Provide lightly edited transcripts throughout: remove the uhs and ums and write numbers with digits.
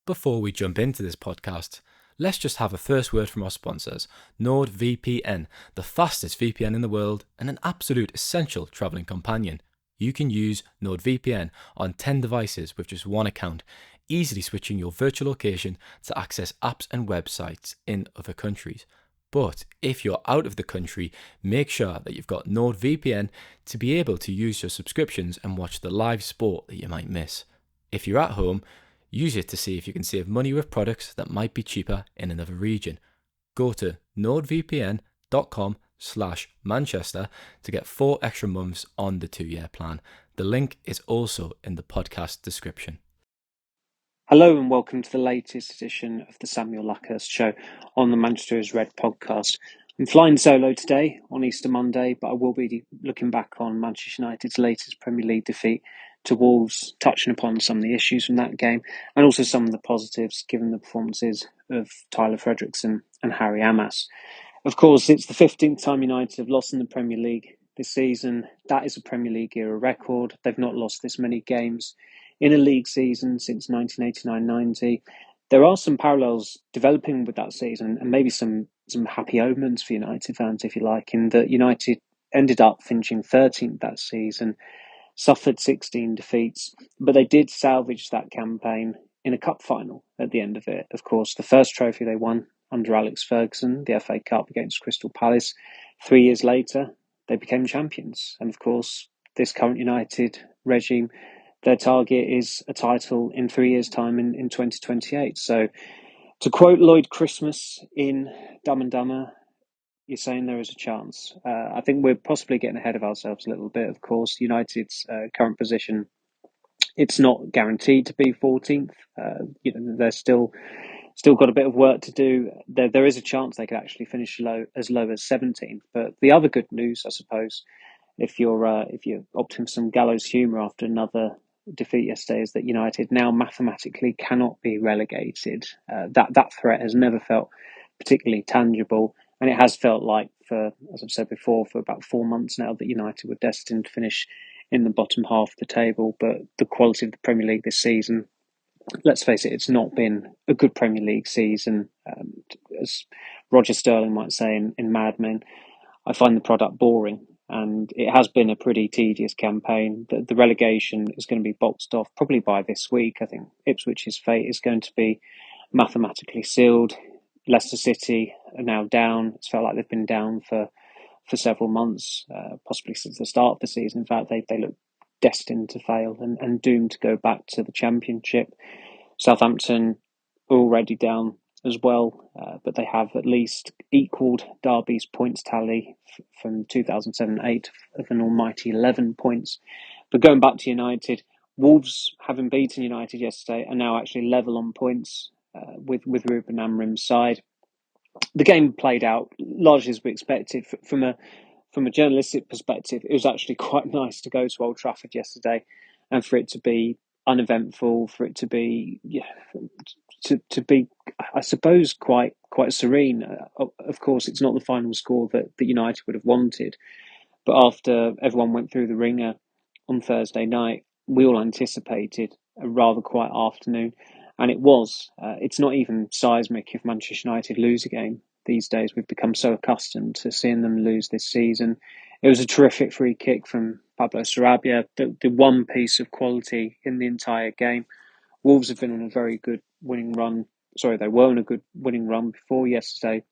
Before we jump into this podcast, let's just have a first word from our sponsors, NordVPN, the fastest VPN in the world and an absolute essential travelling companion. You can use NordVPN on 10 devices with just one account, easily switching your virtual location to access apps and websites in other countries. But if you're out of the country, make sure that you've got NordVPN to be able to use your subscriptions and watch the live sport that you might miss. If you're at home, use it to see if you can save money with products that might be cheaper in another region. Go to nordvpn.com/Manchester to get 4 extra months on the 2-year plan. The link is also in the podcast description. Hello and welcome to the latest edition of the Samuel Luckhurst Show on the Manchester is Red podcast. I'm flying solo today on Easter Monday, but I will be looking back on Manchester United's latest Premier League defeat to Wolves, touching upon some of the issues from that game and also some of the positives given the performances of Tyler Fredricson and Harry Amass. Of course, it's the 15th time United have lost in the Premier League this season. That is a Premier League era record. They've not lost this many games in a league season since 1989-90. There are some parallels developing with that season and maybe some happy omens for United fans, if you like, in that United ended up finishing 13th that season, suffered 16 defeats, but they did salvage that campaign in a cup final at the end of it. Of course, the first trophy they won under Alex Ferguson, the FA Cup against Crystal Palace. 3 years later, they became champions. And of course, this current United regime, their target is a title in 3 years' time in 2028. So to quote Lloyd Christmas in Dumb and Dumber, you're saying there is a chance. I think we're possibly getting ahead of ourselves a little bit. Of course, United's current position, it's not guaranteed to be 14th. They're still got a bit of work to do. There is a chance they could actually finish as low as 17th. But the other good news, I suppose, if you're opting for some gallows humour after another defeat yesterday, is that United now mathematically cannot be relegated. That threat has never felt particularly tangible, and it has felt like, for, as I've said before, for about 4 months now that United were destined to finish in the bottom half of the table. But the quality of the Premier League this season, let's face it, it's not been a good Premier League season. As Roger Sterling might say in Mad Men, I find the product boring. And it has been a pretty tedious campaign. The relegation is going to be boxed off probably by this week. I think Ipswich's fate is going to be mathematically sealed. Leicester City are now down. It's felt like they've been down for several months, possibly since the start of the season. In fact, they look destined to fail and doomed to go back to the Championship. Southampton are already down as well, but they have at least equalled Derby's points tally from 2007-8 of an almighty 11 points. But going back to United, Wolves, having beaten United yesterday, are now actually level on points with Ruben Amorim's side. The game played out largely as we expected. From a journalistic perspective, it was actually quite nice to go to Old Trafford yesterday and for it to be uneventful, for it to be to be, I suppose, quite serene. Of course, it's not the final score that United would have wanted, but after everyone went through the ringer on Thursday night, we all anticipated a rather quiet afternoon, and it was. It's not even seismic if Manchester United lose a game these days. We've become so accustomed to seeing them lose this season. It was a terrific free kick from Pablo Sarabia, the one piece of quality in the entire game. Wolves have been on a very good winning run. Sorry, they were on a good winning run before yesterday.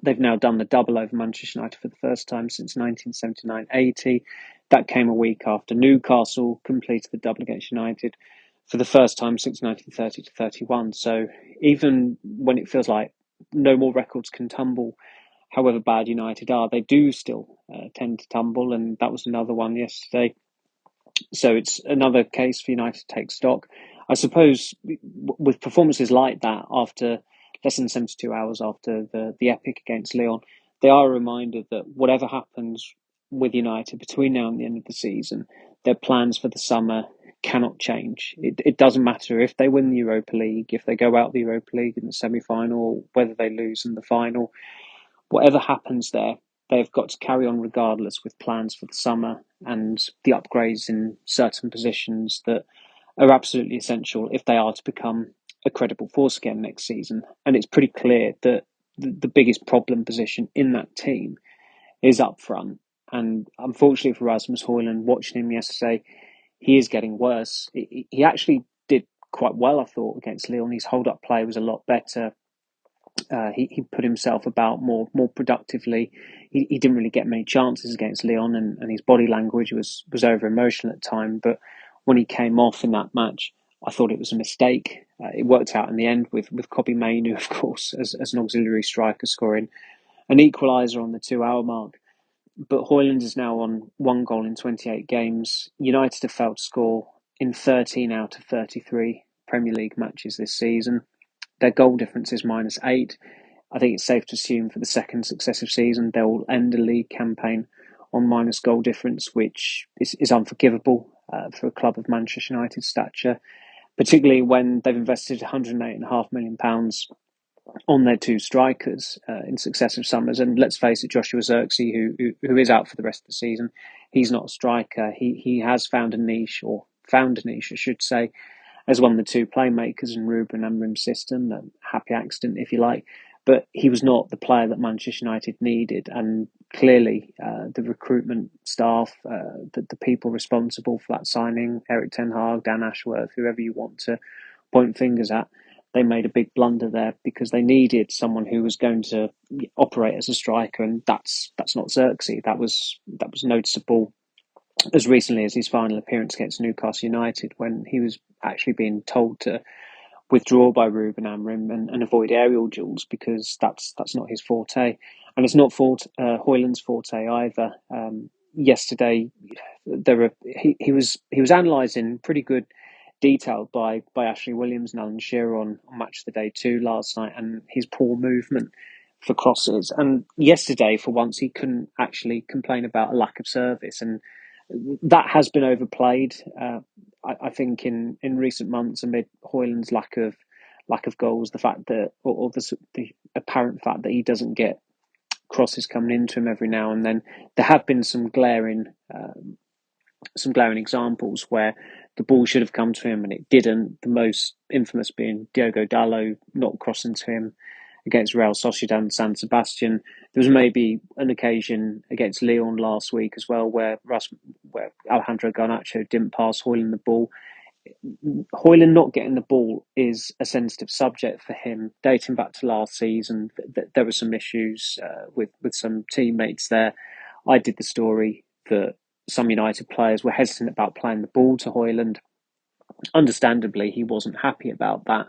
They've now done the double over Manchester United for the first time since 1979-80. That came a week after Newcastle completed the double against United for the first time since 1930-31. So even when it feels like no more records can tumble, however bad United are, they do still tend to tumble, and that was another one yesterday. So it's another case for United to take stock. I suppose with performances like that, after less than 72 hours after the epic against Lyon, they are a reminder that whatever happens with United between now and the end of the season, their plans for the summer cannot change. It doesn't matter if they win the Europa League, if they go out the Europa League in the semi-final, whether they lose in the final. Whatever happens there, they've got to carry on regardless with plans for the summer and the upgrades in certain positions that are absolutely essential if they are to become a credible force again next season. And it's pretty clear that the biggest problem position in that team is up front. And unfortunately for Rasmus Højlund, watching him yesterday, he is getting worse. He actually did quite well, I thought, against Lyon. His hold-up play was a lot better. He put himself about more productively. He didn't really get many chances against Lyon, and his body language was over emotional at times. But when he came off in that match, I thought it was a mistake. It worked out in the end with Kobbie Mainoo, of course, as an auxiliary striker, scoring an equaliser on the 2-hour mark. But Højlund is now on 1 goal in 28 games. United have failed to score in 13 out of 33 Premier League matches this season. Their goal difference is -8. I think it's safe to assume for the second successive season they'll end the league campaign on minus goal difference, which is unforgivable for a club of Manchester United's stature, particularly when they've invested £108.5 million on their two strikers in successive summers. And let's face it, Joshua Zirkzee, who is out for the rest of the season, he's not a striker. He has found a niche, I should say, as one of the two playmakers in Ruben Amorim's system. A happy accident, if you like. But he was not the player that Manchester United needed. And clearly, the recruitment staff, the people responsible for that signing, Erik ten Hag, Dan Ashworth, whoever you want to point fingers at, they made a big blunder there because they needed someone who was going to operate as a striker, and that's not Zirkzee. That was noticeable as recently as his final appearance against Newcastle United, when he was actually being told to withdraw by Ruben Amorim and avoid aerial duels, because that's not his forte, and it's not Højlund's forte either. Yesterday, he was analysing pretty good detail by Ashley Williams and Alan Shearer on Match of the Day 2 last night, and his poor movement for crosses. And yesterday, for once, he couldn't actually complain about a lack of service, and that has been overplayed. I think in recent months, amid Højlund's lack of goals, the fact that, or the apparent fact that he doesn't get crosses coming into him every now and then, there have been some glaring examples where the ball should have come to him and it didn't. The most infamous being Diogo Dalot not crossing to him against Real Sociedad and San Sebastian. There was maybe an occasion against Lyon last week as well where Alejandro Garnacho didn't pass Højlund the ball. Højlund not getting the ball is a sensitive subject for him. Dating back to last season, there were some issues with some teammates there. I did the story that some United players were hesitant about playing the ball to Højlund. Understandably, he wasn't happy about that.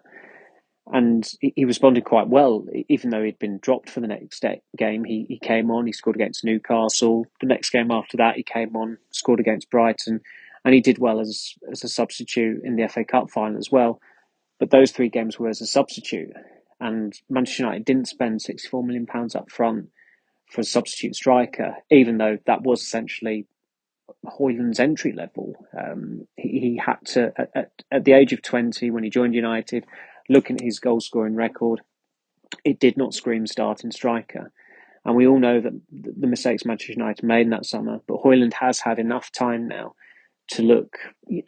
And he responded quite well, even though he'd been dropped for the next game. He came on, he scored against Newcastle. The next game after that, he came on, scored against Brighton. And he did well as a substitute in the FA Cup final as well. But those 3 games were as a substitute. And Manchester United didn't spend £64 million up front for a substitute striker, even though that was essentially Højlund's entry level. He had to, at the age of 20, when he joined United, looking at his goal scoring record, it did not scream starting striker. And we all know that the mistakes Manchester United made in that summer, but Højlund has had enough time now to look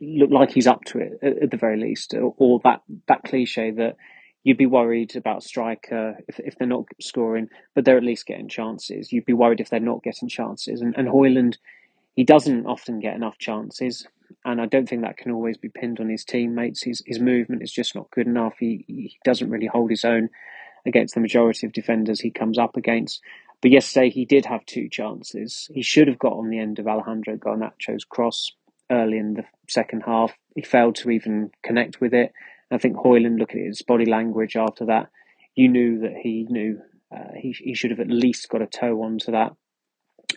like he's up to it at the very least, or that cliche that you'd be worried about a striker if they're not scoring, but they're at least getting chances. You'd be worried if they're not getting chances. And Højlund, he doesn't often get enough chances, and I don't think that can always be pinned on his teammates. His movement is just not good enough. He doesn't really hold his own against the majority of defenders he comes up against. But yesterday he did have 2 chances. He should have got on the end of Alejandro Garnacho's cross early in the second half. He failed to even connect with it. I think Højlund, looking at his body language after that, you knew that he knew he should have at least got a toe onto that.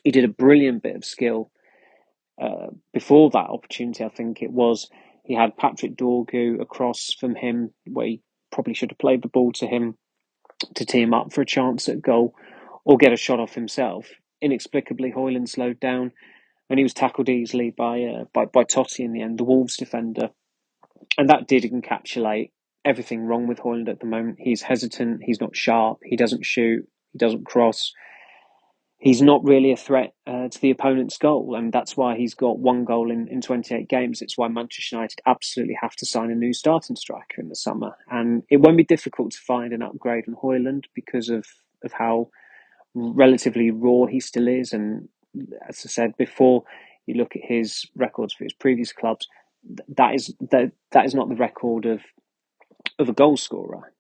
He did a brilliant bit of skill before that opportunity. I think it was, he had Patrick Dorgu across from him where he probably should have played the ball to him to tee him up for a chance at goal or get a shot off himself. Inexplicably, Højlund slowed down and he was tackled easily by Totti in the end, the Wolves defender. And that did encapsulate everything wrong with Højlund at the moment. He's hesitant, he's not sharp, he doesn't shoot, he doesn't cross. he's not really a threat to the opponent's goal, and that's why he's got one goal in 28 games. It's why Manchester United absolutely have to sign a new starting striker in the summer, and it won't be difficult to find an upgrade on Højlund because of how relatively raw he still is. And as I said before, you look at his records for his previous clubs, that is not the record of a goal scorer.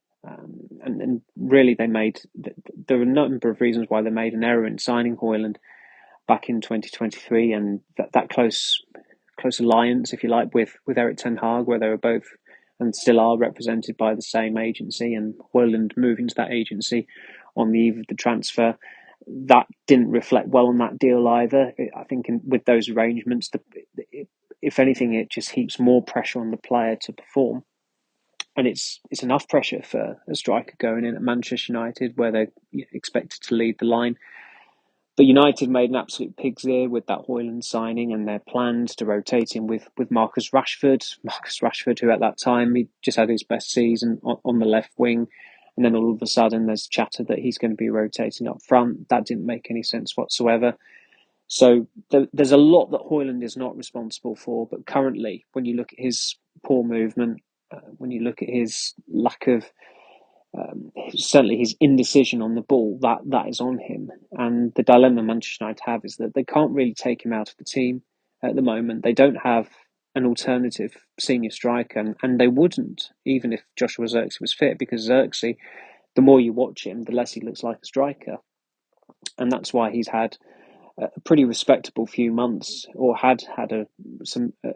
And really, there were a number of reasons why they made an error in signing Højlund back in 2023, and that close alliance, if you like, with Erik ten Hag, where they were both and still are represented by the same agency, and Højlund moving to that agency on the eve of the transfer, that didn't reflect well on that deal either. I think with those arrangements, if anything, it just heaps more pressure on the player to perform. And it's enough pressure for a striker going in at Manchester United, where they're expected to lead the line. But United made an absolute pig's ear with that Højlund signing and their plans to rotate him with Marcus Rashford. Marcus Rashford, who at that time, he just had his best season on the left wing. And then all of a sudden there's chatter that he's going to be rotating up front. That didn't make any sense whatsoever. So there's a lot that Højlund is not responsible for. But currently, when you look at his poor movement, when you look at his lack of, certainly his indecision on the ball, that is on him. And the dilemma Manchester United have is that they can't really take him out of the team at the moment. They don't have an alternative senior striker, and they wouldn't, even if Joshua Zirkzee was fit, because Zirkzee, the more you watch him, the less he looks like a striker. And that's why he's had a pretty respectable few months, or had a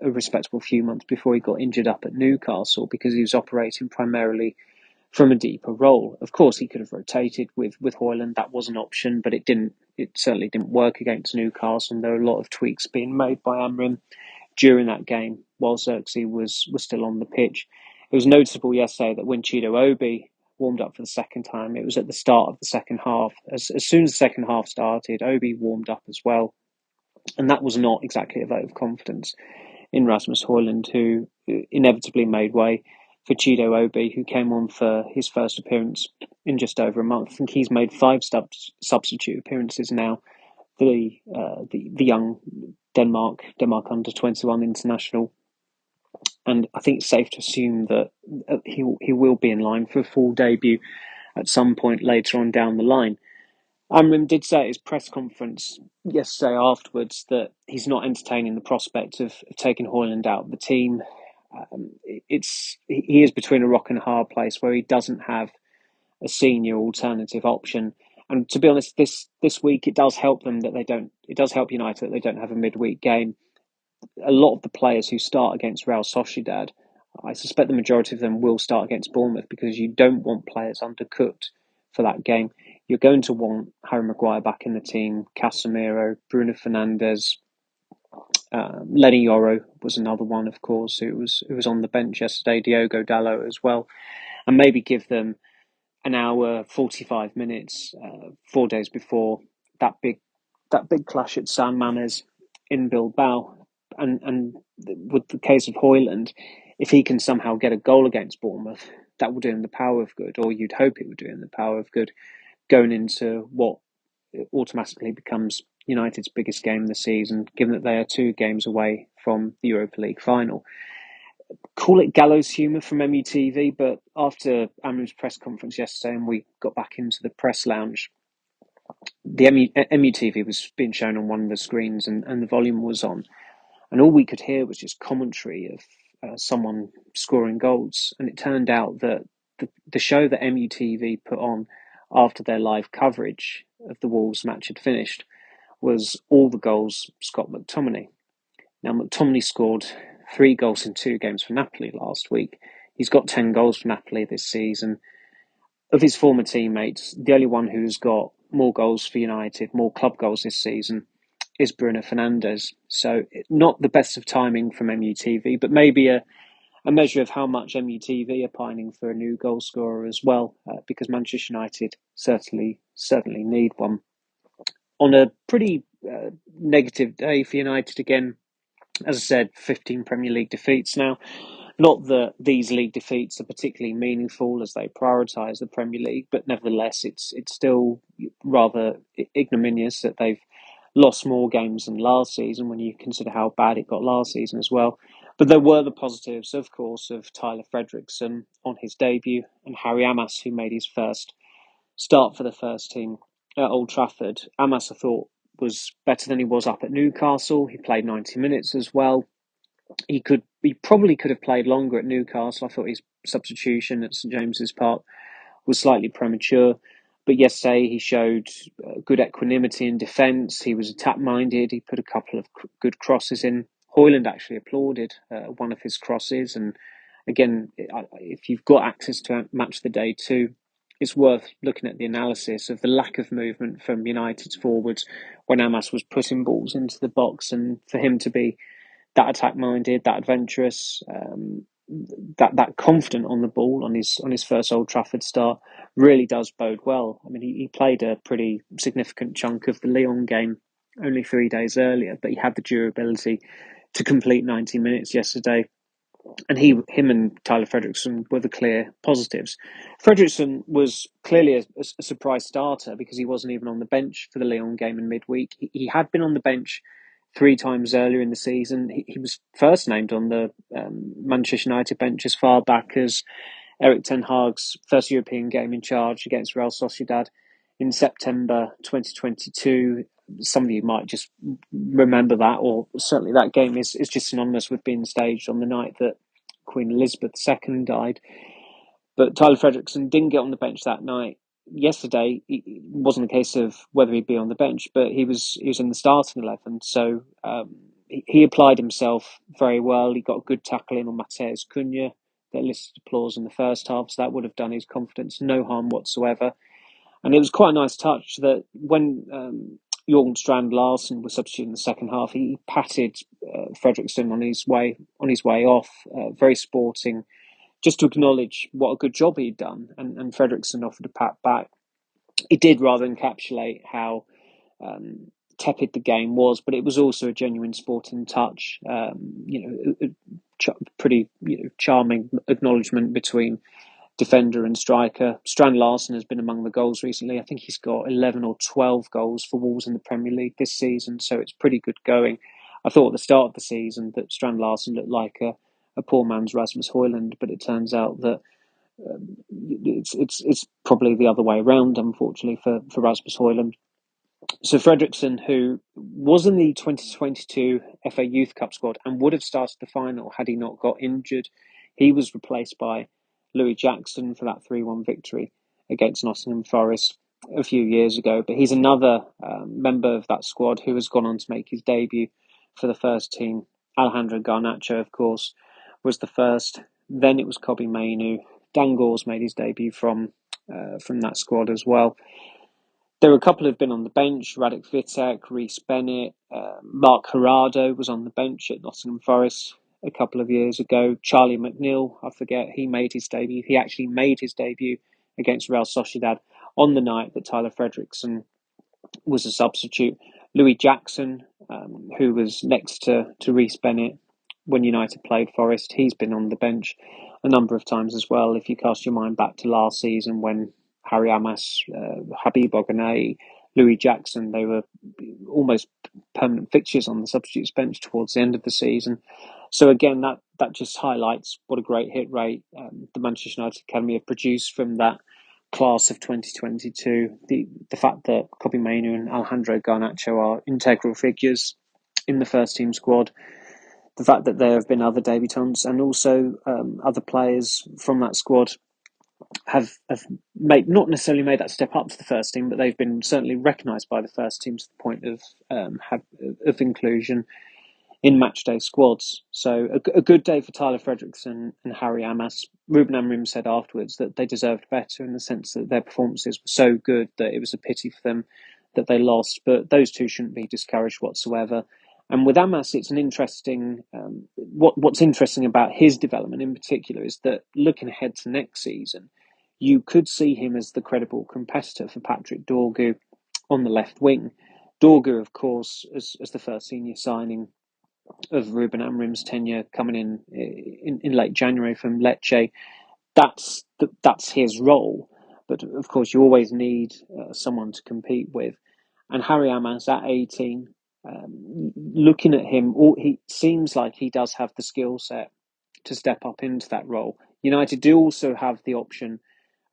respectable few months before he got injured up at Newcastle, because he was operating primarily from a deeper role. Of course, he could have rotated with Højlund. That was an option, but it certainly didn't work against Newcastle, and there were a lot of tweaks being made by Amorim during that game while Zirkzee was still on the pitch. It was noticeable yesterday that when Chido Obi warmed up for the second time, it was at the start of the second half. As soon as the second half started, Obi warmed up as well. And that was not exactly a vote of confidence in Rasmus Højlund, who inevitably made way for Chido Obi, who came on for his first appearance in just over a month. I think he's made 5 substitute appearances now. The young Denmark under 21 international, and I think it's safe to assume that he will be in line for a full debut at some point later on down the line. Amorim did say at his press conference yesterday afterwards that he's not entertaining the prospect of taking Højlund out of the team. He is between a rock and a hard place where he doesn't have a senior alternative option. And to be honest, this week it does help them that they don't. It does help United that they don't have a midweek game. A lot of the players who start against Real Sociedad, I suspect the majority of them will start against Bournemouth, because you don't want players undercooked for that game. You're going to want Harry Maguire back in the team, Casemiro, Bruno Fernandes, Lenny Yoro was another one, of course, who was on the bench yesterday, Diogo Dalot as well, and maybe give them an hour, 45 minutes, 4 days before that big clash at San Mamés in Bilbao. And with the case of Højlund, if he can somehow get a goal against Bournemouth, that will do him the power of good, or you'd hope it would do him the power of good, going into what automatically becomes United's biggest game of the season, given that they are 2 games away from the Europa League final. Call it gallows humour from MUTV, but after Amorim's press conference yesterday and we got back into the press lounge, the MUTV was being shown on one of the screens, and the volume was on. And all we could hear was just commentary of someone scoring goals. And it turned out that the show that MUTV put on after their live coverage of the Wolves match had finished was all the goals Scott McTominay. Now, McTominay scored 3 goals in 2 games for Napoli last week. He's got 10 goals for Napoli this season. Of his former teammates, the only one who's got more goals for United, more club goals this season, is Bruno Fernandes. So not the best of timing from MUTV, but maybe a measure of how much MUTV are pining for a new goal scorer as well, because Manchester United certainly need one. On a pretty negative day for United again, as I said, 15 Premier League defeats now. Not that these league defeats are particularly meaningful as they prioritise the Premier League, but nevertheless, it's still rather ignominious that they've lost more games than last season when you consider how bad it got last season as well. But there were the positives, of course, of Tyler Fredricson on his debut and Harry Amass, who made his first start for the first team at Old Trafford. Amass, I thought, was better than he was up at Newcastle. He played 90 minutes as well. He probably could have played longer at Newcastle. I thought his substitution at St James's Park was slightly premature. But yesterday he showed good equanimity in defence. He was attack-minded. He put a couple of good crosses in. Højlund actually applauded one of his crosses. And again, if you've got access to Match the Day 2, it's worth looking at the analysis of the lack of movement from United's forwards when Amass was putting balls into the box, and for him to be that attack-minded, that adventurous, that confident on the ball on his first Old Trafford start really does bode well. I mean, he played a pretty significant chunk of the Lyon game only 3 days earlier, but he had the durability to complete 90 minutes yesterday. And him and Tyler Fredricson were the clear positives. Fredricson was clearly a surprise starter because he wasn't even on the bench for the Lyon game in midweek. He had been on the bench 3 times earlier in the season. He was first named on the Manchester United bench as far back as Erik ten Hag's first European game in charge against Real Sociedad in September 2022. Some of you might just remember that, or certainly that game is just synonymous with being staged on the night that Queen Elizabeth II died. But Tyler Fredricson didn't get on the bench that night. Yesterday, it wasn't a case of whether he'd be on the bench, but he was in the starting 11. So he applied himself very well. He got a good tackle in on Mateus Cunha that elicited applause in the first half, so that would have done his confidence no harm whatsoever. And it was quite a nice touch that when Jorgen Strand Larsen was substituted in the second half, he patted Fredricson on his way off, very sporting, just to acknowledge what a good job he'd done. And Fredricson offered a pat back. It did rather encapsulate how tepid the game was, but it was also a genuine sporting touch. Pretty charming acknowledgement between defender and striker. Strand Larsen has been among the goals recently. I think he's got 11 or 12 goals for Wolves in the Premier League this season, so it's pretty good going. I thought at the start of the season that Strand Larsen looked like a poor man's Rasmus Højlund, but it turns out that it's probably the other way around, unfortunately, for Rasmus Højlund. So Fredricson, who was in the 2022 FA Youth Cup squad and would have started the final had he not got injured, he was replaced by Louis Jackson for that 3-1 victory against Nottingham Forest a few years ago. But he's another member of that squad who has gone on to make his debut for the first team. Alejandro Garnacho, of course, was the first. Then it was Kobbie Mainoo. Dan Gores made his debut from that squad as well. There were a couple who've been on the bench. Radek Vitek, Rhys Bennett, Mark Gerardo was on the bench at Nottingham Forest a couple of years ago. Charlie McNeil, I forget, he made his debut. He actually made his debut against Real Sociedad on the night that Tyler Fredricson was a substitute. Louis Jackson, who was next to Rhys Bennett when United played Forest, he's been on the bench a number of times as well. If you cast your mind back to last season when Harry Amass, Habib Ogunay, Louis Jackson, they were almost permanent fixtures on the substitutes bench towards the end of the season. So again, that just highlights what a great hit rate the Manchester United Academy have produced from that class of 2022. The fact that Kobbie Mainoo and Alejandro Garnacho are integral figures in the first team squad. The fact that there have been other debutants and also other players from that squad have not necessarily made that step up to the first team, but they've been certainly recognised by the first team to the point of inclusion in matchday squads. So a good day for Tyler Fredricson and Harry Amass. Ruben Amorim said afterwards that they deserved better in the sense that their performances were so good that it was a pity for them that they lost. But those two shouldn't be discouraged whatsoever. And with Amass, it's an interesting. What's interesting about his development in particular is that looking ahead to next season, you could see him as the credible competitor for Patrick Dorgu on the left wing. Dorgu, of course, as the first senior signing of Ruben Amorim's tenure coming in late January from Lecce. That's his role. But of course, you always need someone to compete with. And Harry Amass at 18, looking at him, he seems like he does have the skill set to step up into that role. United do also have the option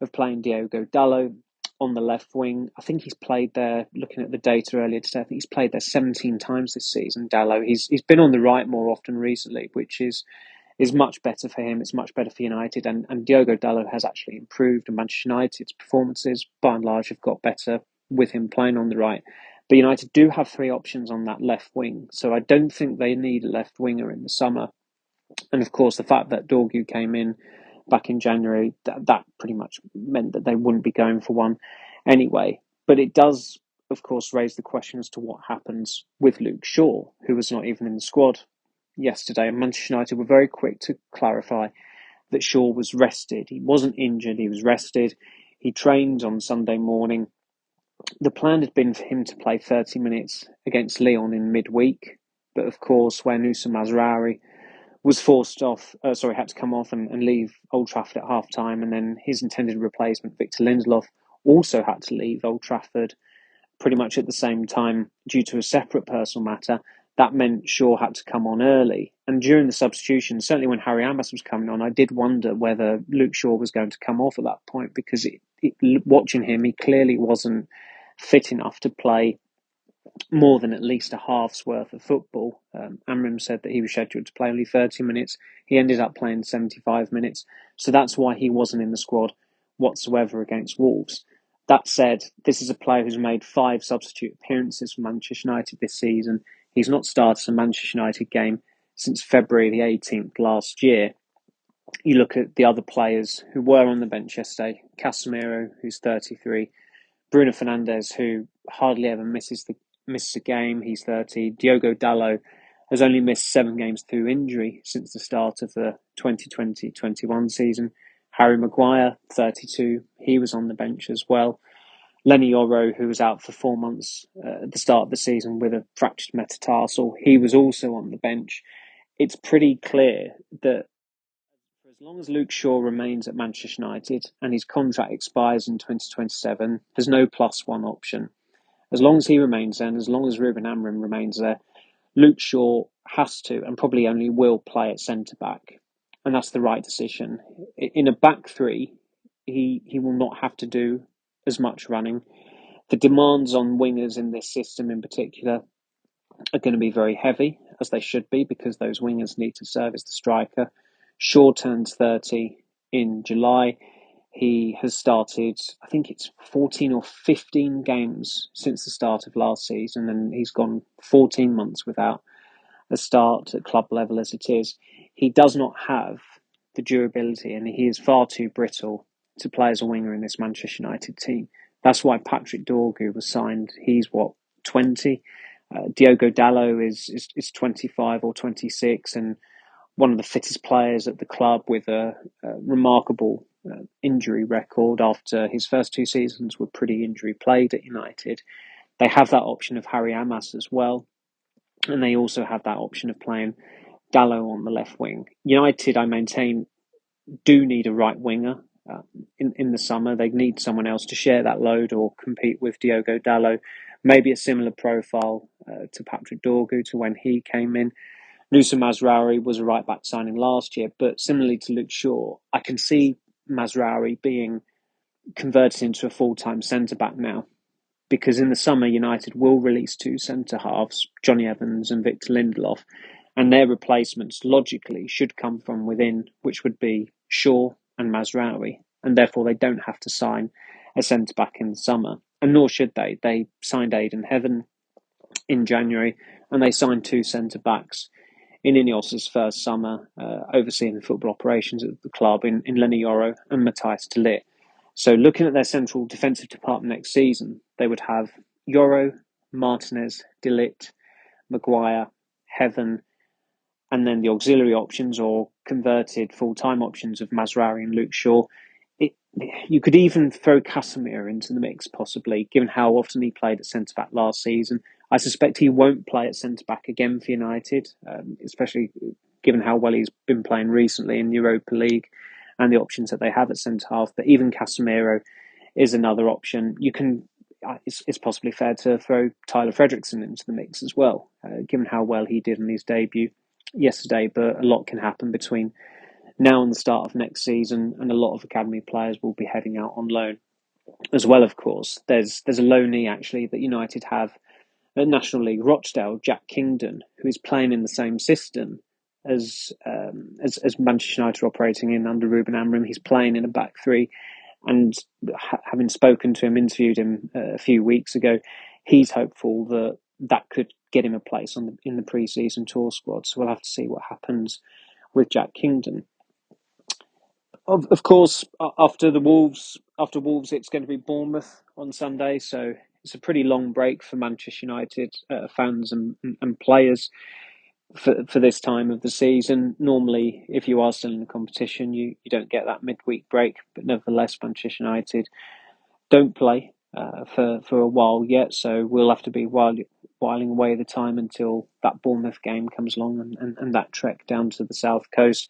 of playing Diogo Dalot on the left wing. I think he's played there, looking at the data earlier today, I think he's played there 17 times this season, Dalot. He's been on the right more often recently, which is much better for him. It's much better for United. And Diogo Dalot has actually improved, and Manchester United's performances, by and large, have got better with him playing on the right. But United do have three options on that left wing, so I don't think they need a left winger in the summer. And of course, the fact that Dorgu came in back in January, that pretty much meant that they wouldn't be going for one anyway. But it does, of course, raise the question as to what happens with Luke Shaw, who was not even in the squad yesterday. And Manchester United were very quick to clarify that Shaw was rested. He wasn't injured, he was rested. He trained on Sunday morning. The plan had been for him to play 30 minutes against Lyon in midweek. But of course, where Nusa Mazraoui was had to come off and leave Old Trafford at half time. And then his intended replacement, Victor Lindelof, also had to leave Old Trafford pretty much at the same time due to a separate personal matter. That meant Shaw had to come on early. And during the substitution, certainly when Harry Amass was coming on, I did wonder whether Luke Shaw was going to come off at that point, because watching him, he clearly wasn't fit enough to play more than at least a half's worth of football. Amorim said that he was scheduled to play only 30 minutes. He ended up playing 75 minutes. So that's why he wasn't in the squad whatsoever against Wolves. That said, this is a player who's made 5 substitute appearances for Manchester United this season. He's not started a Manchester United game since February the 18th last year. You look at the other players who were on the bench yesterday. Casemiro, who's 33. Bruno Fernandes, who hardly ever misses a game, he's 30. Diogo Dalot has only missed 7 games through injury since the start of the 2020-21 season. Harry Maguire, 32, he was on the bench as well. Lenny Yoro, who was out for 4 months at the start of the season with a fractured metatarsal, he was also on the bench. It's pretty clear that for as long as Luke Shaw remains at Manchester United and his contract expires in 2027, there's no +1 option. As long as he remains there, and as long as Ruben Amorim remains there, Luke Shaw has to, and probably only will, play at centre-back. And that's the right decision. In a back three, he will not have to do as much running. The demands on wingers in this system in particular are going to be very heavy, as they should be, because those wingers need to serve as the striker. Shaw turns 30 in July. He has started, I think it's 14 or 15 games since the start of last season, and he's gone 14 months without a start at club level as it is. He does not have the durability, and he is far too brittle to play as a winger in this Manchester United team. That's why Patrick Dorgu was signed. He's 20? Diogo Dalot is 25 or 26, and one of the fittest players at the club with a remarkable injury record after his first 2 seasons were pretty injury plagued at United. They have that option of Harry Amass as well, and they also have that option of playing Dalot on the left wing. United, I maintain, do need a right winger in the summer. They need someone else to share that load or compete with Diogo Dalot. Maybe a similar profile to Patrick Dorgu, to when he came in. Nusa Mazraoui was a right-back signing last year, but similarly to Luke Shaw, I can see Mazraoui being converted into a full-time centre-back now, because in the summer United will release 2 centre-halves, Johnny Evans and Victor Lindelof, and their replacements logically should come from within, which would be Shaw and Mazraoui, and therefore they don't have to sign a centre-back in the summer, and nor should they. They signed Aidan Heaven in January, and they signed 2 centre-backs in Ineos's first summer, overseeing the football operations at the club in Lenny Yoro and Matthias de Ligt. So looking at their central defensive department next season, they would have Yoro, Martinez, de Ligt, Maguire, Heaven, and then the auxiliary options or converted full-time options of Mazraoui and Luke Shaw. You could even throw Casemiro into the mix, possibly, given how often he played at centre-back last season. I suspect he won't play at centre-back again for United, especially given how well he's been playing recently in Europa League and the options that they have at centre-half. But even Casemiro is another option. It's possibly fair to throw Tyler Fredricson into the mix as well, given how well he did in his debut yesterday. But a lot can happen between now and the start of next season, and a lot of academy players will be heading out on loan as well. Of course, there's a loanee actually that United have at National League Rochdale, Jack Kingdon, who is playing in the same system as Manchester United are operating in under Ruben Amorim. He's playing in a back three, and having spoken to him, interviewed him a few weeks ago, he's hopeful that could get him a place in the pre-season tour squad. So we'll have to see what happens with Jack Kingdon. Of course, after Wolves, it's going to be Bournemouth on Sunday. So it's a pretty long break for Manchester United fans and players for this time of the season. Normally, if you are still in the competition, you don't get that midweek break. But nevertheless, Manchester United don't play for a while yet. So we'll have to be whiling away the time until that Bournemouth game comes along and that trek down to the south coast.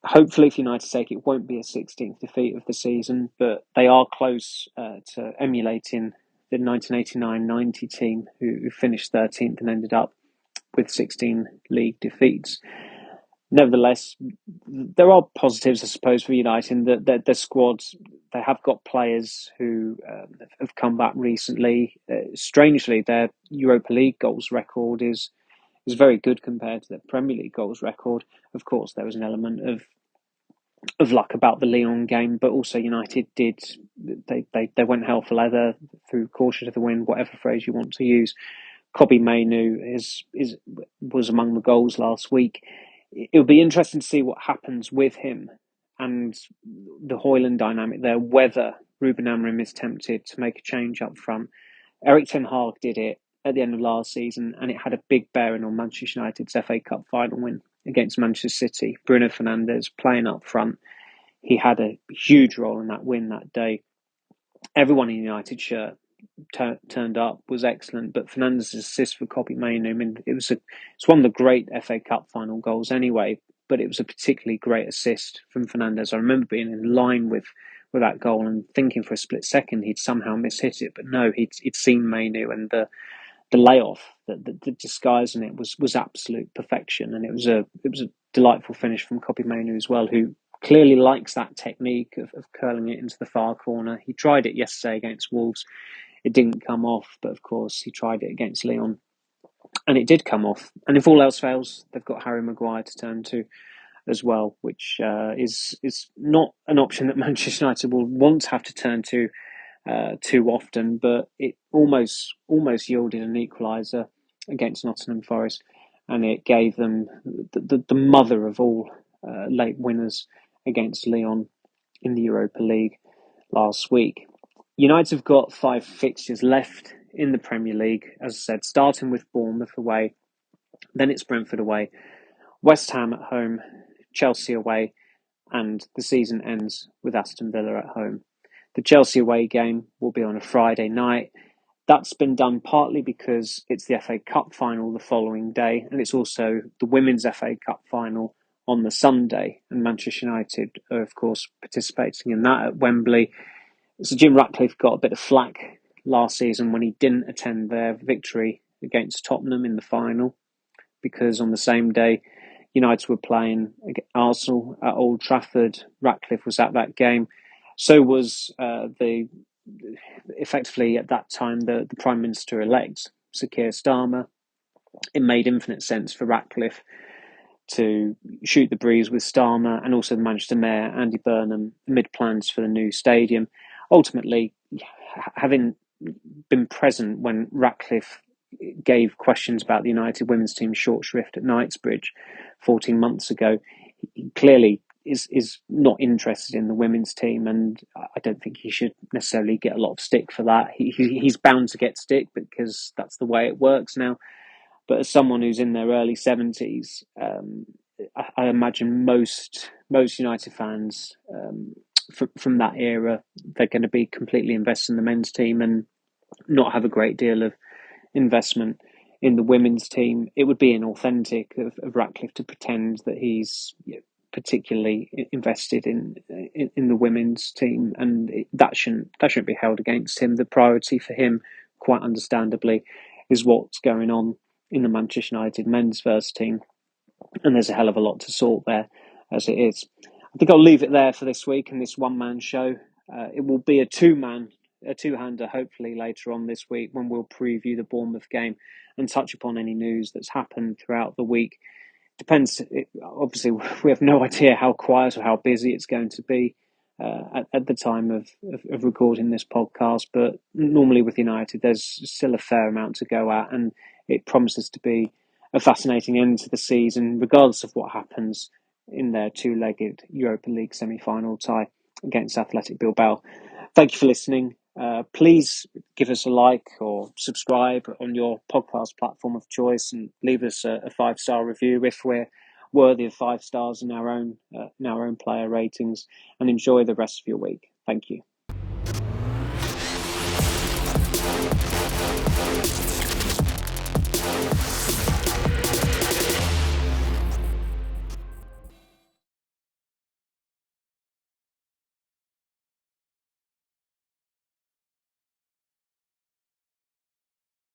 Hopefully, for United's sake, it won't be a 16th defeat of the season, but they are close to emulating the 1989-90 team who finished 13th and ended up with 16 league defeats. Nevertheless, there are positives, I suppose, for United in that their squads, they have got players who have come back recently. Strangely, their Europa League goals record is very good compared to their Premier League goals record. Of course, there was an element of luck about the Lyon game, but also United they went hell for leather, through caution to the wind, whatever phrase you want to use. Kobbie Mainoo was among the goals last week. It'll be interesting to see what happens with him and the Højlund dynamic there, whether Ruben Amorim is tempted to make a change up front. Erik ten Hag did it at the end of last season, and it had a big bearing on Manchester United's FA Cup final win against Manchester City. Bruno Fernandes playing up front. He had a huge role in that win that day. Everyone in United shirt turned up, was excellent, but Fernandes' assist for Kobbie Mainoo, I mean, it's one of the great FA Cup final goals anyway, but it was a particularly great assist from Fernandes. I remember being in line with that goal and thinking for a split second he'd somehow mishit it, but no, he'd seen Mainoo, and the layoff, the disguise in it was absolute perfection, and it was a delightful finish from Kobbie Mainoo as well, who clearly likes that technique of curling it into the far corner. He tried it yesterday against Wolves. It didn't come off, but of course he tried it against Lyon, and it did come off. And if all else fails, they've got Harry Maguire to turn to as well, which is not an option that Manchester United will want to have to turn to too often, but it almost yielded an equaliser against Nottingham Forest, and it gave them the mother of all late winners against Lyon in the Europa League last week. United have got 5 fixtures left in the Premier League, as I said, starting with Bournemouth away, then it's Brentford away, West Ham at home, Chelsea away, and the season ends with Aston Villa at home. The Chelsea away game will be on a Friday night. That's been done partly because it's the FA Cup final the following day, and it's also the Women's FA Cup final on the Sunday, and Manchester United are, of course, participating in that at Wembley. So Jim Ratcliffe got a bit of flack last season when he didn't attend their victory against Tottenham in the final, because on the same day United were playing Arsenal at Old Trafford. Ratcliffe was at that game. So was effectively at that time the Prime Minister-elect, Sir Keir Starmer. It made infinite sense for Ratcliffe to shoot the breeze with Starmer and also the Manchester Mayor, Andy Burnham, amid plans for the new stadium. Ultimately, having been present when Ratcliffe gave questions about the United women's team short shrift at Knightsbridge 14 months ago, he clearly is not interested in the women's team, and I don't think he should necessarily get a lot of stick for that. He's bound to get stick because that's the way it works now. But as someone who's in their early 70s, I imagine most United fans from that era, they're going to be completely invested in the men's team and not have a great deal of investment in the women's team. It would be inauthentic of Ratcliffe to pretend that he's particularly invested in the women's team, and that shouldn't be held against him. The priority for him, quite understandably, is what's going on in the Manchester United men's first team, and there's a hell of a lot to sort there as it is. I think I'll leave it there for this week and this one-man show. It will be a two-hander, hopefully later on this week, when we'll preview the Bournemouth game and touch upon any news that's happened throughout the week. Depends. Obviously, we have no idea how quiet or how busy it's going to be at the time of recording this podcast. But normally with United, there's still a fair amount to go at, and it promises to be a fascinating end to the season, regardless of what happens in their two-legged Europa League semi-final tie against Athletic Bilbao. Thank you for listening. Please give us a like or subscribe on your podcast platform of choice, and leave us a 5-star review if we're worthy of 5 stars in our own player ratings. And enjoy the rest of your week. Thank you.